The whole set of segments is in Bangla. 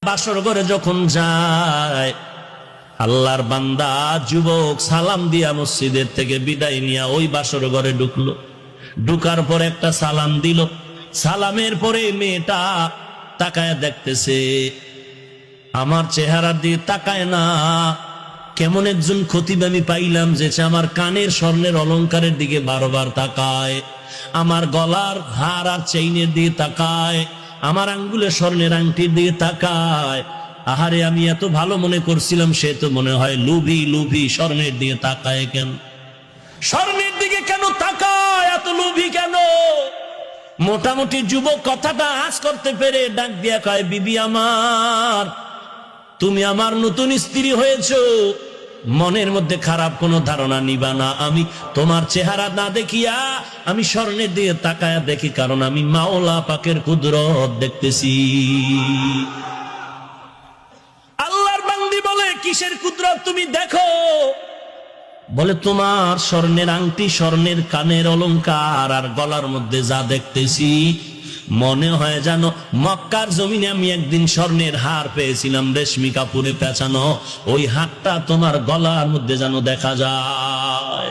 বাসর ঘরে যখন যায়, আল্লাহর বান্দা যুবক সালাম দিয়া মসজিদের থেকে বিদায় নিয়া ওই বাসর ঘরে ঢুকলো। ঢুকার পর একটা সালাম দিল। সালামের পরে মেয়েটা তাকায় দেখতেছে, আমার চেহারার দিকে তাকায় না। কেমন একজন খতিব আমি পাইলাম যে আমার কানের স্বর্ণের অলংকারের দিকে বারবার তাকায়, আমার গলার হার আর চেইনের দিকে তাকায়, আমার আঙ্গুলে স্বর্ণের আংটির দিকে তাকায়। আহারে, আমি এত ভালো মনে করছিলাম, সে তো মনে হয় লুভি লুভি। স্বর্ণের দিকে তাকায় কেন? স্বর্ণের দিকে কেন তাকায়? এত লুভি কেন? মোটামুটি যুবক কথাটা আঁচ করতে পেরে ডাক দিয়া কয়, বিবি আমার, তুমি আমার নতুন স্ত্রী হয়েছো, মনের মধ্যে খারাপ কোনো ধারণা নিবা না। আমি তোমার চেহারা না দেখিয়া আমি স্বর্ণের দিকে তাকায়া দেখি, কারণ আমি মাওলা পাকের কুদরত দেখতেছি। আল্লাহর বান্দি বলে, কিসের কুদরত তুমি দেখো? বলে, তোমার স্বর্ণের আংটি, স্বর্ণের কানের অলংকার আর গলার মধ্যে যা দেখতেছি, মনে হয় জানো মক্কার জমিনে আমি একদিন স্বর্ণের হার পেয়েছিলাম রেশমি কাপড়ে পেঁচানো, ওই হারটা তোমার গলার মধ্যে যেন দেখা যায়।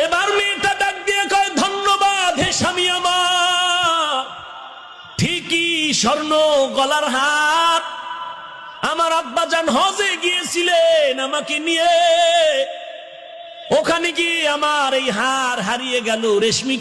এবার মেয়েটা ডাক দিয়ে কয়, ধন্যবাদ হে স্বামী আমার, ঠিকই স্বর্ণ গলার হার। আমার আব্বাজান হজে গিয়েছিলেন আমাকে নিয়ে, ওখানে গিয়ে আমার এই হার হারিয়ে গেল। রেশমি